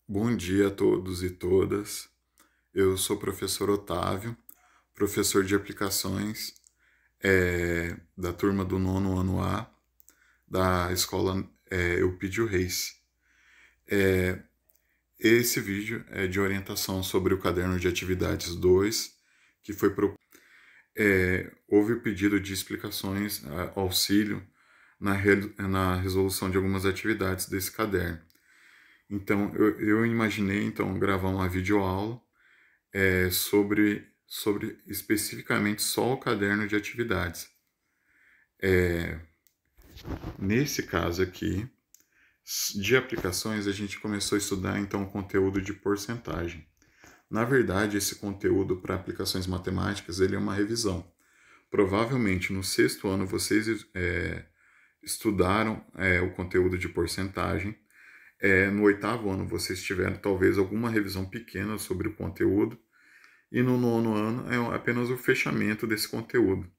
Bom dia a todos e todas. Eu sou o professor Otávio, professor de aplicações da turma do nono ano A da escola Eupídio Reis. Esse vídeo é de orientação sobre o caderno de atividades 2, que houve pedido de explicações, auxílio na resolução de algumas atividades desse caderno. Então, eu imaginei então gravar uma videoaula sobre especificamente só o caderno de atividades. Nesse caso aqui, de aplicações, a gente começou a estudar então o conteúdo de porcentagem. Na verdade, esse conteúdo para aplicações matemáticas ele é uma revisão. Provavelmente no sexto ano vocês estudaram o conteúdo de porcentagem. No oitavo ano vocês tiveram talvez alguma revisão pequena sobre o conteúdo. E no nono ano é apenas o fechamento desse conteúdo.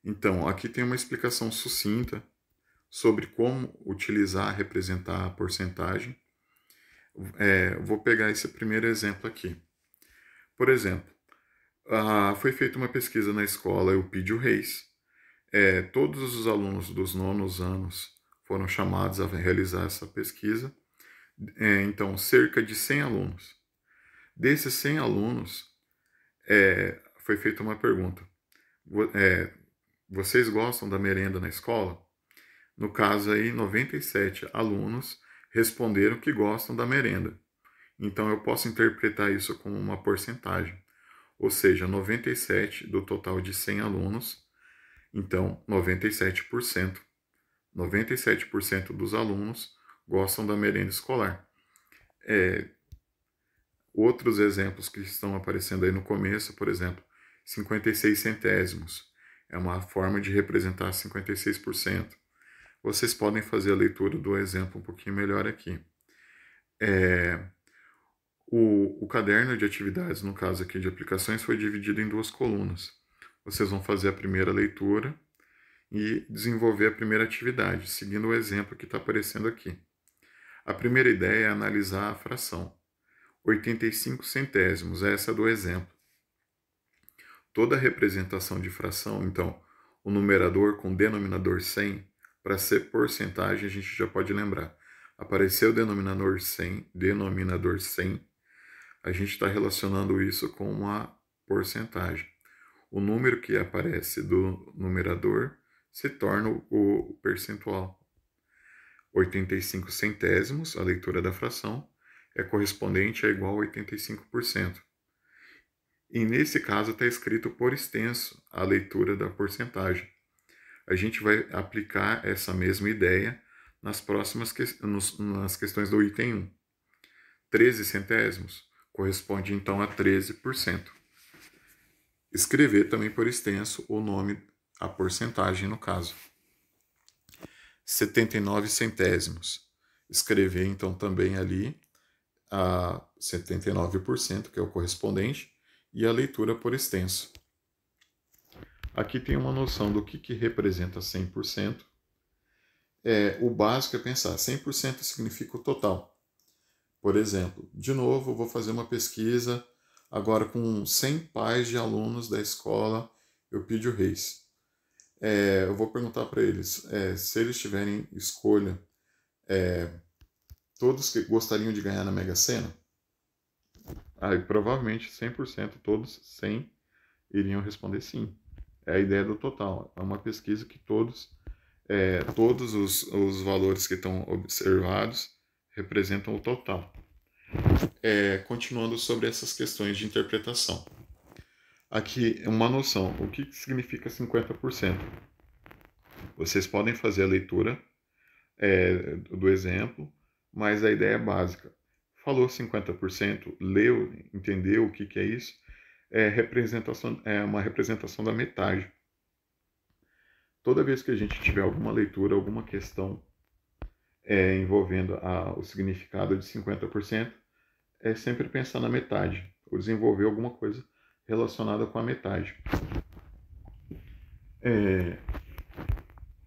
Então, aqui tem uma explicação sucinta sobre como utilizar, representar a porcentagem. Vou pegar esse primeiro exemplo aqui. Por exemplo, foi feita uma pesquisa na escola Eupídio Reis. Todos os alunos dos nonos anos foram chamados a realizar essa pesquisa. Então, cerca de 100 alunos. Desses 100 alunos, foi feita uma pergunta. Vocês gostam da merenda na escola? No caso aí, 97 alunos responderam que gostam da merenda. Então eu posso interpretar isso como uma porcentagem. Ou seja, 97 do total de 100 alunos, então 97%. 97% dos alunos gostam da merenda escolar. Outros exemplos que estão aparecendo aí no começo, por exemplo, 56 centésimos. É uma forma de representar 56%. Vocês podem fazer a leitura do exemplo um pouquinho melhor aqui. O caderno de atividades, no caso aqui de aplicações, foi dividido em duas colunas. Vocês vão fazer a primeira leitura e desenvolver a primeira atividade, seguindo o exemplo que está aparecendo aqui. A primeira ideia é analisar a fração. 85 centésimos, essa é do exemplo. Toda representação de fração, então, o numerador com denominador 100, para ser porcentagem, a gente já pode lembrar. Apareceu o denominador 100, a gente está relacionando isso com uma porcentagem. O número que aparece do numerador se torna o percentual. 85 centésimos, a leitura da fração, é correspondente a igual a 85%. E nesse caso está escrito por extenso a leitura da porcentagem. A gente vai aplicar essa mesma ideia nas questões do item 1. 13 centésimos corresponde então a 13%. Escrever também por extenso o nome, a porcentagem no caso. 79 centésimos. Escrever então também ali a 79%, que é o correspondente, e a leitura por extenso. Aqui tem uma noção do que representa 100%. O básico é pensar, 100% significa o total. Por exemplo, de novo, eu vou fazer uma pesquisa agora com 100 pais de alunos da escola Eupídio Reis. Eu vou perguntar para eles se eles tiverem escolha, todos que gostariam de ganhar na Mega Sena. Provavelmente 100%, todos 100 iriam responder sim. É a ideia do total. É uma pesquisa que todos os valores que estão observados representam o total. Continuando sobre essas questões de interpretação. Aqui uma noção. O que significa 50%? Vocês podem fazer a leitura do exemplo, mas a ideia é básica. Falou 50%, leu, entendeu o que é isso? É uma representação da metade. Toda vez que a gente tiver alguma leitura, alguma questão envolvendo o significado de 50%, é sempre pensar na metade, ou desenvolver alguma coisa relacionada com a metade.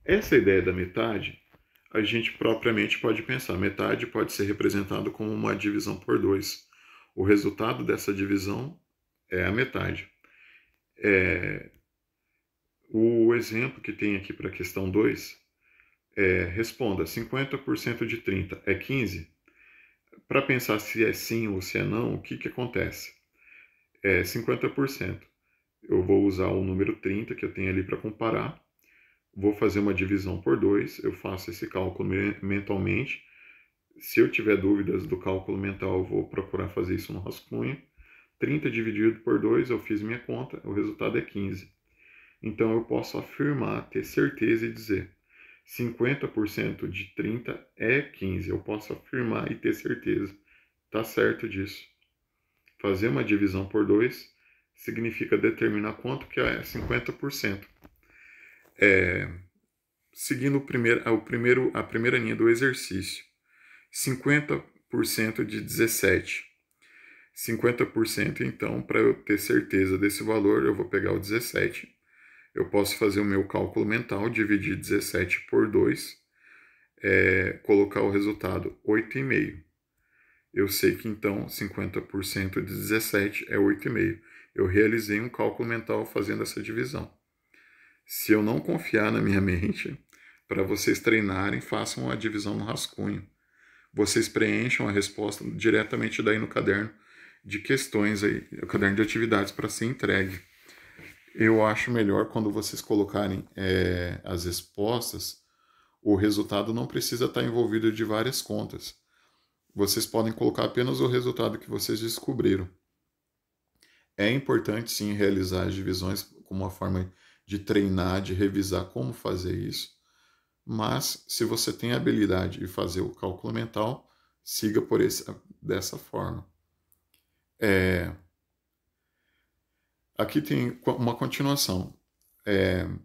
Essa ideia da metade, a gente propriamente pode pensar, metade pode ser representado como uma divisão por 2. O resultado dessa divisão é a metade. O exemplo que tem aqui para a questão 2 responda, 50% de 30 é 15? Para pensar se é sim ou se é não, o que, que acontece? 50%. Eu vou usar o número 30 que eu tenho ali para comparar, vou fazer uma divisão por 2, eu faço esse cálculo mentalmente. Se eu tiver dúvidas do cálculo mental, eu vou procurar fazer isso no rascunho. 30 dividido por 2, eu fiz minha conta, o resultado é 15. Então eu posso afirmar, ter certeza e dizer 50% de 30 é 15. Eu posso afirmar e ter certeza. Tá certo disso. Fazer uma divisão por 2 significa determinar quanto que é 50%. Seguindo a primeira linha do exercício. 50% de 17. 50%, então, para eu ter certeza desse valor, eu vou pegar o 17. Eu posso fazer o meu cálculo mental, dividir 17 por 2, colocar o resultado 8,5. Eu sei que, então, 50% de 17 é 8,5. Eu realizei um cálculo mental fazendo essa divisão. Se eu não confiar na minha mente, para vocês treinarem, façam a divisão no rascunho. Vocês preencham a resposta diretamente daí no caderno de questões, aí, o caderno de atividades para ser entregue. Eu acho melhor quando vocês colocarem as respostas, o resultado não precisa estar envolvido de várias contas. Vocês podem colocar apenas o resultado que vocês descobriram. É importante sim realizar as divisões como uma forma de treinar, de revisar como fazer isso. Mas se você tem a habilidade de fazer o cálculo mental, siga dessa forma. Aqui tem uma continuação.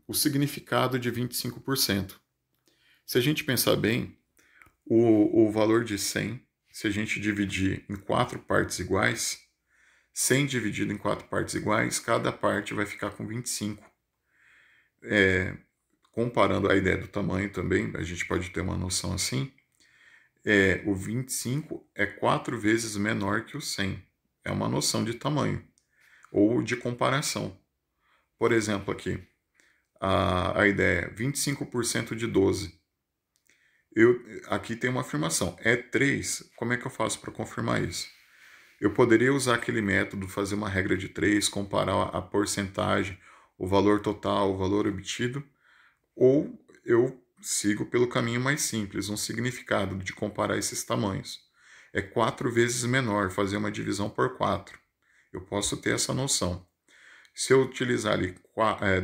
O significado de 25%. Se a gente pensar bem, o valor de 100, se a gente dividir em 4 partes iguais, 100 dividido em 4 partes iguais, cada parte vai ficar com 25. Comparando a ideia do tamanho também, a gente pode ter uma noção assim, o 25 é 4 vezes menor que o 100. É uma noção de tamanho ou de comparação. Por exemplo, aqui, a ideia é 25% de 12. Aqui tem uma afirmação, é 3. Como é que eu faço para confirmar isso? Eu poderia usar aquele método, fazer uma regra de 3, comparar a porcentagem, o valor total, o valor obtido, ou eu sigo pelo caminho mais simples, um significado de comparar esses tamanhos. É 4 vezes menor, fazer uma divisão por 4. Eu posso ter essa noção. Se eu utilizar ali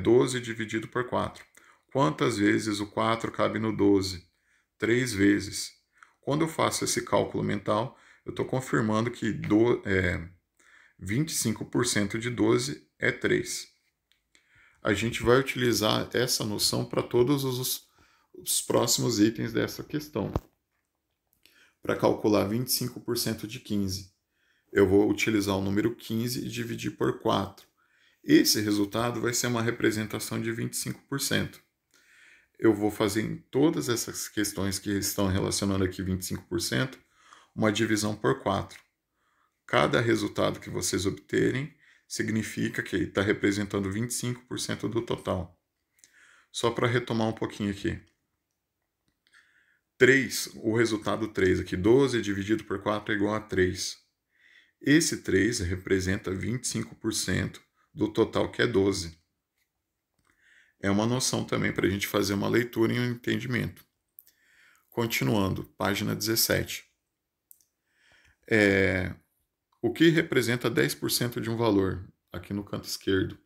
12 dividido por 4, quantas vezes o 4 cabe no 12? 3 vezes. Quando eu faço esse cálculo mental, eu estou confirmando que 25% de 12 é 3. A gente vai utilizar essa noção para todos os próximos itens dessa questão. Para calcular 25% de 15, eu vou utilizar o número 15 e dividir por 4. Esse resultado vai ser uma representação de 25%. Eu vou fazer em todas essas questões que estão relacionando aqui 25%, uma divisão por 4. Cada resultado que vocês obterem significa que está representando 25% do total. Só para retomar um pouquinho aqui. 3, o resultado 3 aqui, 12 dividido por 4 é igual a 3. Esse 3 representa 25% do total, que é 12. É uma noção também para a gente fazer uma leitura e um entendimento. Continuando, página 17. O que representa 10% de um valor? Aqui no canto esquerdo.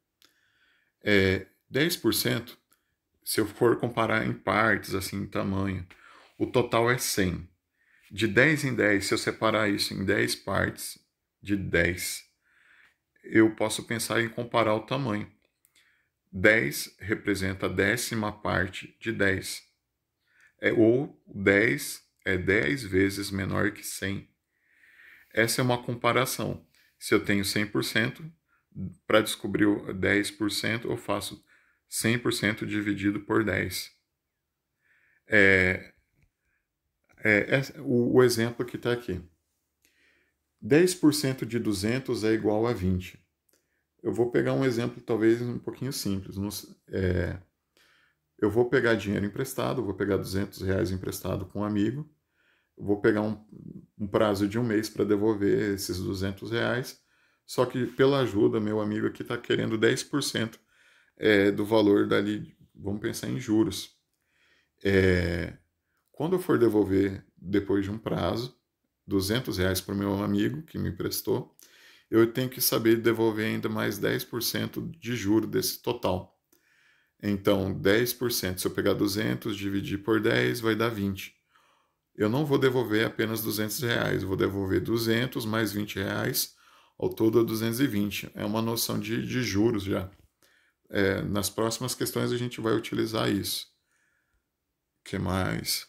10%, se eu for comparar em partes, assim, em tamanho, o total é 100. De 10 em 10, se eu separar isso em 10 partes de 10, eu posso pensar em comparar o tamanho. 10 representa a 10ª parte de 10. Ou 10 é 10 vezes menor que 100. Essa é uma comparação. Se eu tenho 100%, para descobrir o 10%, eu faço 100% dividido por 10. O exemplo que está aqui. 10% de 200 é igual a 20. Eu vou pegar um exemplo talvez um pouquinho simples. Eu vou pegar dinheiro emprestado, vou pegar R$ 200 emprestado com um amigo, vou pegar um prazo de um mês para devolver esses R$ 200, só que pela ajuda, meu amigo aqui está querendo 10% do valor dali, vamos pensar em juros. Quando eu for devolver, depois de um prazo, R$ 200 para o meu amigo que me emprestou, eu tenho que saber devolver ainda mais 10% de juro desse total. Então, 10%, se eu pegar 200, dividir por 10, vai dar 20. Eu não vou devolver apenas R$ 200, eu vou devolver 200 mais R$ 20, ao todo é 220. É uma noção de juros já. Nas próximas questões a gente vai utilizar isso. O que mais?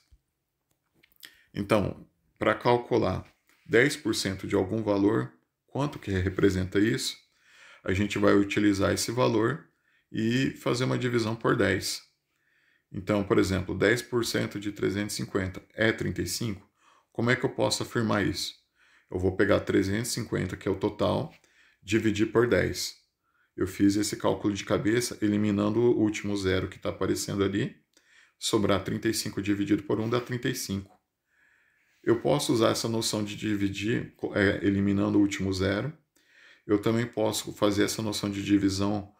Então, para calcular 10% de algum valor, quanto que representa isso? A gente vai utilizar esse valor e fazer uma divisão por 10. Então, por exemplo, 10% de 350 é 35. Como é que eu posso afirmar isso? Eu vou pegar 350, que é o total, dividir por 10. Eu fiz esse cálculo de cabeça, eliminando o último zero que está aparecendo ali. Sobrar 35 dividido por 1 dá 35. Eu posso usar essa noção de dividir, eliminando o último zero. Eu também posso fazer essa noção de divisão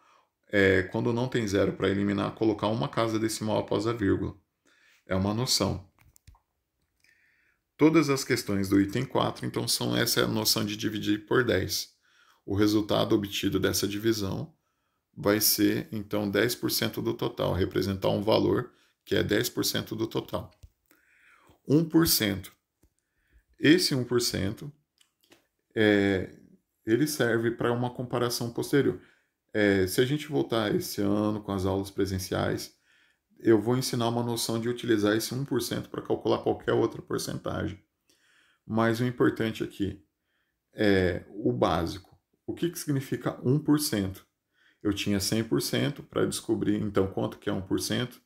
quando não tem zero para eliminar, colocar uma casa decimal após a vírgula. É uma noção. Todas as questões do item 4, então, essa é a noção de dividir por 10. O resultado obtido dessa divisão vai ser, então, 10% do total, representar um valor que é 10% do total. 1%. Esse 1%, ele serve para uma comparação posterior. Se a gente voltar esse ano com as aulas presenciais, eu vou ensinar uma noção de utilizar esse 1% para calcular qualquer outra porcentagem. Mas o importante aqui é o básico. O que significa 1%? Eu tinha 100% para descobrir, então, quanto que é 1%.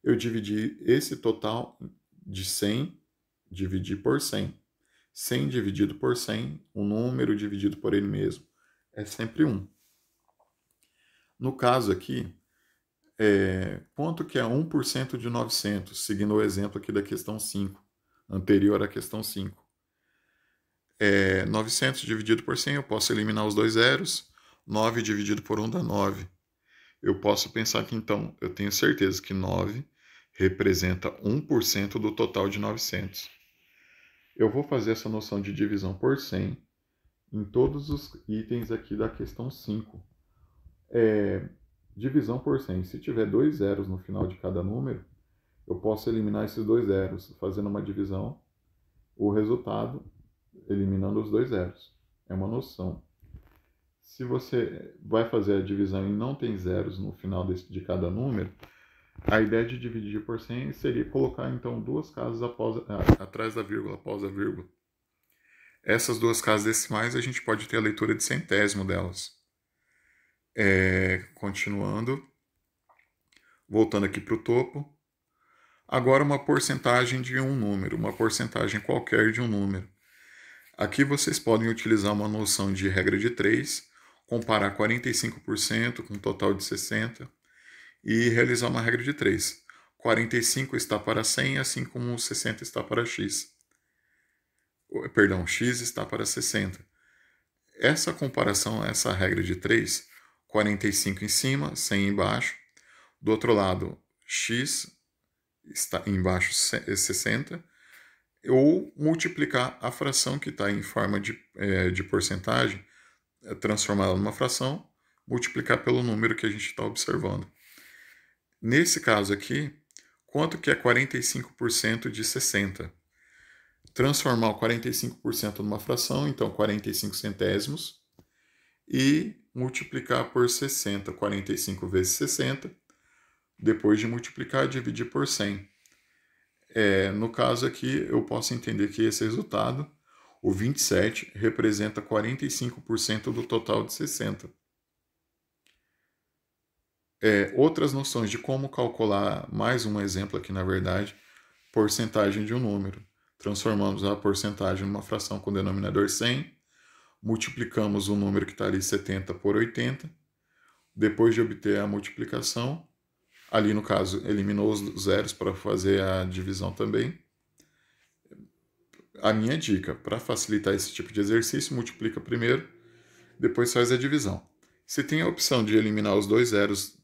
Eu dividi esse total de 100, dividi por 100. 100 dividido por 100, um número dividido por ele mesmo, é sempre 1. No caso aqui, quanto que é 1% de 900, seguindo o exemplo aqui da questão 5, anterior à questão 5. 900 dividido por 100, eu posso eliminar os dois zeros. 9 dividido por 1 dá 9. Eu posso pensar que, então, eu tenho certeza que 9 representa 1% do total de 900. Eu vou fazer essa noção de divisão por 100 em todos os itens aqui da questão 5. Divisão por 100. Se tiver dois zeros no final de cada número, eu posso eliminar esses dois zeros, fazendo uma divisão, o resultado, eliminando os dois zeros. É uma noção. Se você vai fazer a divisão e não tem zeros no final de cada número, a ideia de dividir por 100 seria colocar, então, duas casas atrás da vírgula, após a vírgula. Essas duas casas decimais, a gente pode ter a leitura de centésimo delas. Continuando, voltando aqui para o topo. Agora uma porcentagem de um número, uma porcentagem qualquer de um número. Aqui vocês podem utilizar uma noção de regra de 3, comparar 45% com um total de 60% e realizar uma regra de 3. 45 está para 100, assim como 60 está para x. Perdão, x está para 60. Essa comparação, essa regra de 3, 45 em cima, 100 embaixo. Do outro lado, x está embaixo 60. Ou multiplicar a fração que está em forma de porcentagem, transformá-la numa fração, multiplicar pelo número que a gente está observando. Nesse caso aqui, quanto que é 45% de 60? Transformar o 45% numa fração, então 45 centésimos, e multiplicar por 60, 45 vezes 60, depois de multiplicar, dividir por 100. No caso aqui, eu posso entender que esse resultado, o 27, representa 45% do total de 60. Outras noções de como calcular, mais um exemplo aqui na verdade, porcentagem de um número. transformamos a porcentagem numa fração com denominador 100, multiplicamos o número que está ali 70 por 80, depois de obter a multiplicação, ali no caso eliminou os zeros para fazer a divisão também. A minha dica, para facilitar esse tipo de exercício, multiplica primeiro, depois faz a divisão. Se tem a opção de eliminar os dois zeros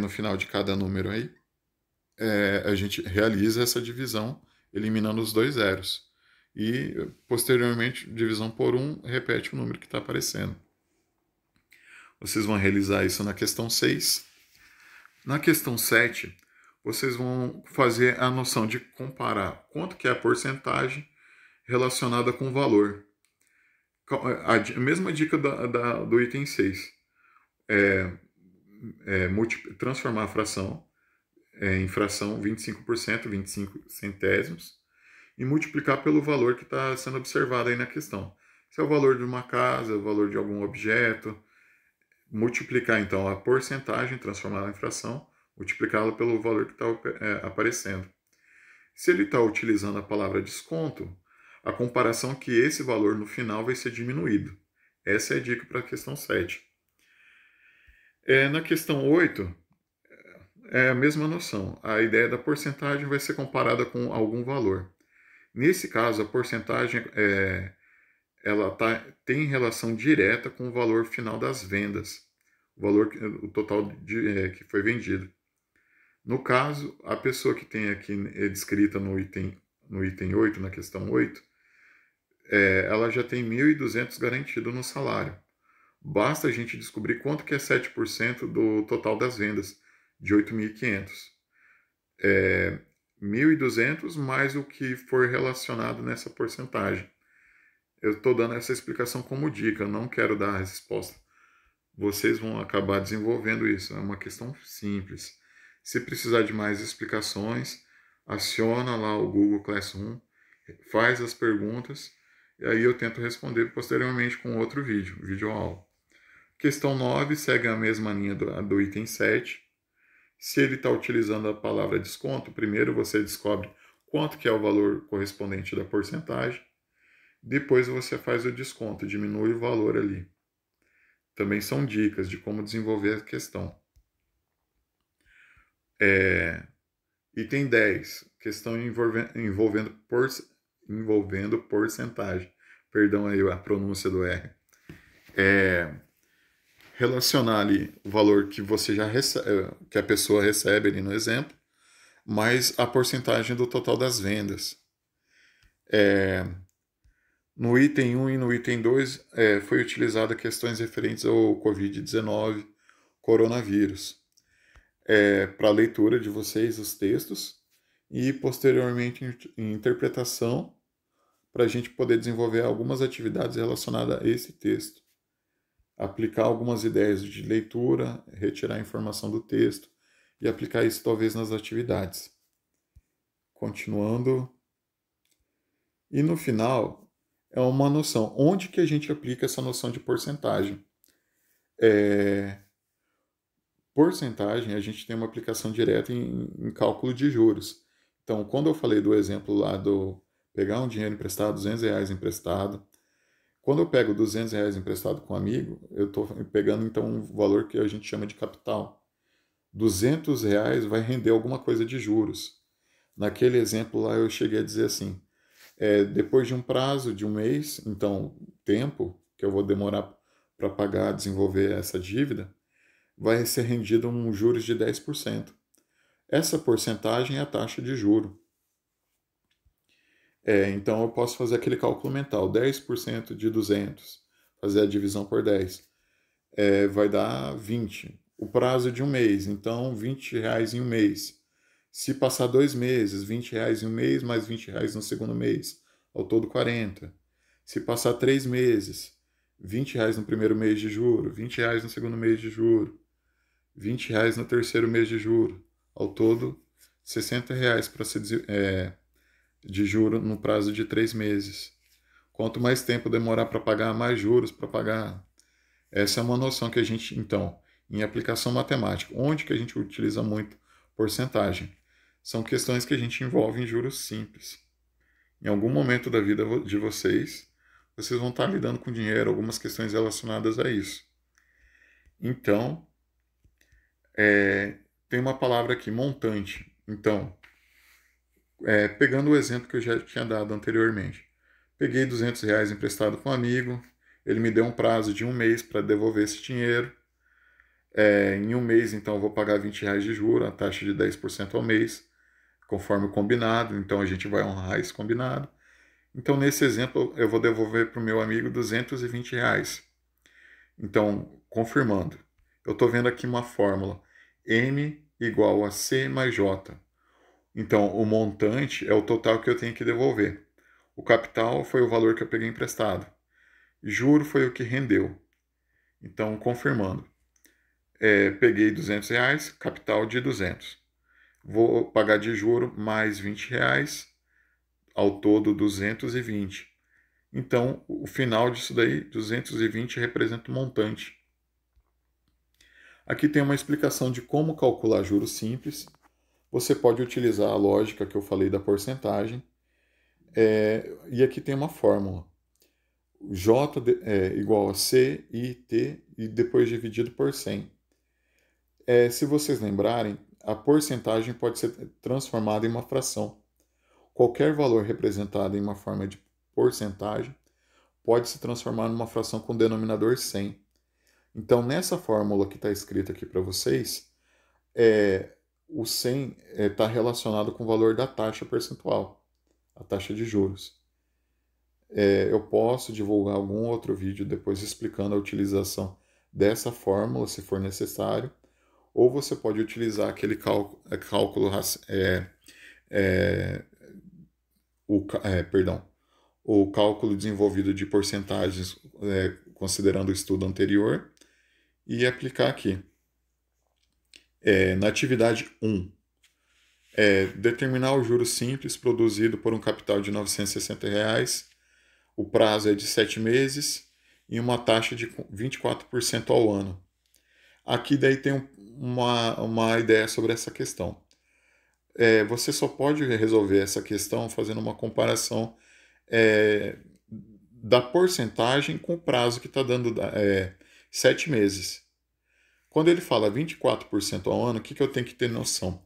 no final de cada número aí, a gente realiza essa divisão eliminando os dois zeros. E, posteriormente, divisão por 1, repete o número que está aparecendo. Vocês vão realizar isso na questão 6. Na questão 7, vocês vão fazer a noção de comparar quanto que é a porcentagem relacionada com o valor. A mesma dica do item 6. Transformar a fração em fração 25%, 25 centésimos, e multiplicar pelo valor que está sendo observado aí na questão. Se é o valor de uma casa, o valor de algum objeto, multiplicar então a porcentagem, transformá-la em fração, multiplicá-la pelo valor que está aparecendo. Se ele está utilizando a palavra desconto, a comparação é que esse valor no final vai ser diminuído. Essa é a dica para a questão 7. Na questão 8, é a mesma noção. A ideia da porcentagem vai ser comparada com algum valor. Nesse caso, a porcentagem ela tem relação direta com o valor final das vendas, o total que foi vendido. No caso, a pessoa que tem aqui descrita no item 8, na questão 8, ela já tem 1.200 garantido no salário. Basta a gente descobrir quanto que é 7% do total das vendas, de 8.500. 1.200 mais o que for relacionado nessa porcentagem. Eu estou dando essa explicação como dica, eu não quero dar a resposta. Vocês vão acabar desenvolvendo isso, é uma questão simples. Se precisar de mais explicações, aciona lá o Google Classroom, faz as perguntas, e aí eu tento responder posteriormente com outro vídeo aula. Questão 9 segue a mesma linha do item 7. Se ele está utilizando a palavra desconto, primeiro você descobre quanto que é o valor correspondente da porcentagem. Depois você faz o desconto, diminui o valor ali. Também são dicas de como desenvolver a questão. Item 10, questão envolvendo porcentagem. Perdão aí a pronúncia do R. Relacionar ali o valor que você já recebe, que a pessoa recebe ali no exemplo, mais a porcentagem do total das vendas. No item 1 e no item 2 foi utilizada questões referentes ao Covid-19, coronavírus, para a leitura de vocês os textos e posteriormente em interpretação para a gente poder desenvolver algumas atividades relacionadas a esse texto. Aplicar algumas ideias de leitura, retirar a informação do texto e aplicar isso talvez nas atividades. Continuando. E no final, é uma noção. Onde que a gente aplica essa noção de porcentagem? Porcentagem, a gente tem uma aplicação direta em cálculo de juros. Então, quando eu falei do exemplo lá do pegar um dinheiro emprestado, R$200 emprestado, quando eu pego R$200 emprestado com um amigo, eu estou pegando então um valor que a gente chama de capital. R$200 vai render alguma coisa de juros. Naquele exemplo lá eu cheguei a dizer assim, depois de um prazo de um mês, então tempo que eu vou demorar para pagar, desenvolver essa dívida, vai ser rendido um juros de 10%. Essa porcentagem é a taxa de juro. Então eu posso fazer aquele cálculo mental, 10% de 200, fazer a divisão por 10, vai dar 20. O prazo de um mês, então R$20 em um mês. Se passar 2 meses, R$20 em um mês, mais R$20 no segundo mês, ao todo 40. Se passar 3 meses, R$20 no primeiro mês de juro, R$20 no segundo mês de juro, R$20 no terceiro mês de juro, ao todo R$60 para ser de juro no prazo de 3 meses. Quanto mais tempo demorar para pagar, mais juros para pagar. Essa é uma noção que a gente, então, em aplicação matemática, onde que a gente utiliza muito porcentagem? São questões que a gente envolve em juros simples. Em algum momento da vida de vocês, vocês vão estar lidando com dinheiro, algumas questões relacionadas a isso. Então, tem uma palavra aqui, montante. Então, pegando o exemplo que eu já tinha dado anteriormente. Peguei R$ 200 emprestado com um amigo, ele me deu um prazo de um mês para devolver esse dinheiro. Em um mês, então, eu vou pagar R$ 20 de juro, a taxa de 10% ao mês, conforme o combinado. Então, a gente vai honrar esse combinado. Então, nesse exemplo, eu vou devolver para o meu amigo R$ 220. Então, confirmando, eu estou vendo aqui uma fórmula M igual a C mais J. Então, o montante é o total que eu tenho que devolver. O capital foi o valor que eu peguei emprestado. Juro foi o que rendeu. Então, confirmando, peguei R$ 200, capital de 200. Vou pagar de juro mais R$ 20, ao todo 220. Então, o final disso daí, 220, representa o montante. Aqui tem uma explicação de como calcular juros simples. Você pode utilizar a lógica que eu falei da porcentagem. E aqui tem uma fórmula. J é igual a C, I, T e depois dividido por 100. Se vocês lembrarem, a porcentagem pode ser transformada em uma fração. Qualquer valor representado em uma forma de porcentagem pode se transformar numa fração com denominador 100. Então, nessa fórmula que está escrita aqui para vocês, o 100 está relacionado com o valor da taxa percentual, a taxa de juros. Eu posso divulgar algum outro vídeo depois explicando a utilização dessa fórmula, se for necessário, ou você pode utilizar aquele cálculo, o cálculo desenvolvido de porcentagens, considerando o estudo anterior, e aplicar aqui. Na atividade 1, determinar o juro simples produzido por um capital de R$ 960, o prazo é de 7 meses e uma taxa de 24% ao ano. Aqui daí tem uma ideia sobre essa questão. Você só pode resolver essa questão fazendo uma comparação da porcentagem com o prazo que está dando 7 meses. Quando ele fala 24% ao ano, o que eu tenho que ter noção?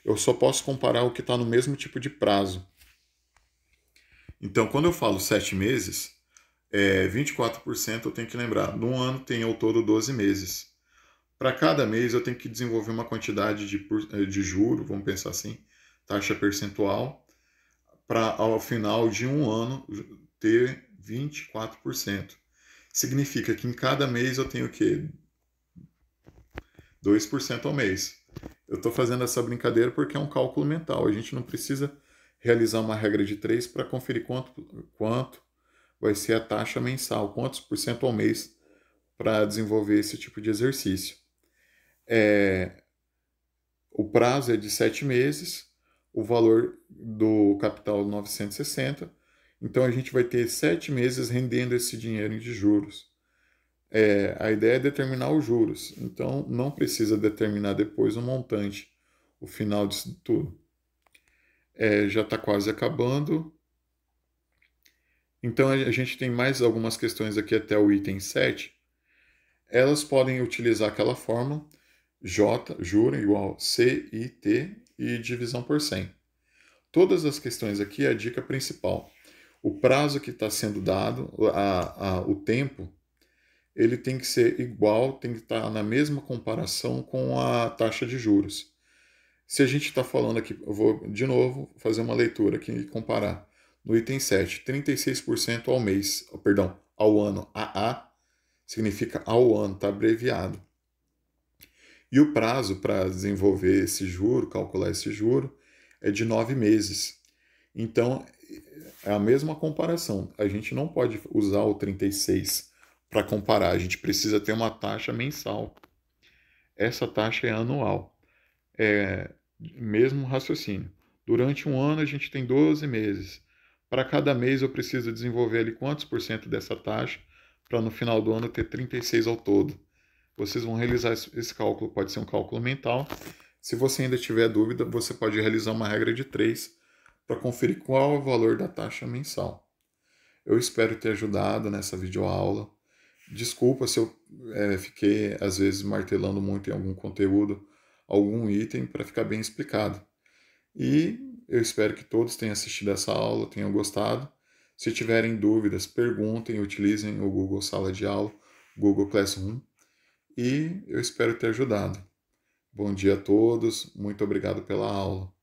Eu só posso comparar o que está no mesmo tipo de prazo. Então, quando eu falo 7 meses, 24% eu tenho que lembrar. No ano tem ao todo 12 meses. Para cada mês eu tenho que desenvolver uma quantidade de juro, vamos pensar assim, taxa percentual, para ao final de um ano ter 24%. Significa que em cada mês eu tenho o quê? 2% ao mês. Eu estou fazendo essa brincadeira porque é um cálculo mental. A gente não precisa realizar uma regra de 3 para conferir quanto vai ser a taxa mensal, quantos por cento ao mês para desenvolver esse tipo de exercício. O prazo é de 7 meses, o valor do capital 960, então a gente vai ter 7 meses rendendo esse dinheiro de juros. A ideia é determinar os juros, então não precisa determinar depois o montante, o final disso tudo. Já está quase acabando. Então a gente tem mais algumas questões aqui até o item 7. Elas podem utilizar aquela fórmula J, juro, igual C, I, T e divisão por 100. Todas as questões aqui é a dica principal. O prazo que está sendo dado, o tempo, ele tem que ser igual, tem que estar na mesma comparação com a taxa de juros. Se a gente está falando aqui, eu vou de novo fazer uma leitura aqui e comparar. No item 7, 36% ao mês, perdão, ao ano. AA significa ao ano, está abreviado. E o prazo para desenvolver esse juro, calcular esse juro, é de 9 meses. Então, é a mesma comparação. A gente não pode usar o 36 para comparar, a gente precisa ter uma taxa mensal. Essa taxa é anual. Mesmo raciocínio. Durante um ano a gente tem 12 meses. Para cada mês eu preciso desenvolver ali quantos por cento dessa taxa para no final do ano ter 36 ao todo. Vocês vão realizar esse cálculo, pode ser um cálculo mental. Se você ainda tiver dúvida, você pode realizar uma regra de 3 para conferir qual é o valor da taxa mensal. Eu espero ter ajudado nessa videoaula. Desculpa se eu fiquei, às vezes, martelando muito em algum conteúdo, algum item, para ficar bem explicado. E eu espero que todos tenham assistido essa aula, tenham gostado. Se tiverem dúvidas, perguntem, utilizem o Google Sala de Aula, Google Classroom, e eu espero ter ajudado. Bom dia a todos, muito obrigado pela aula.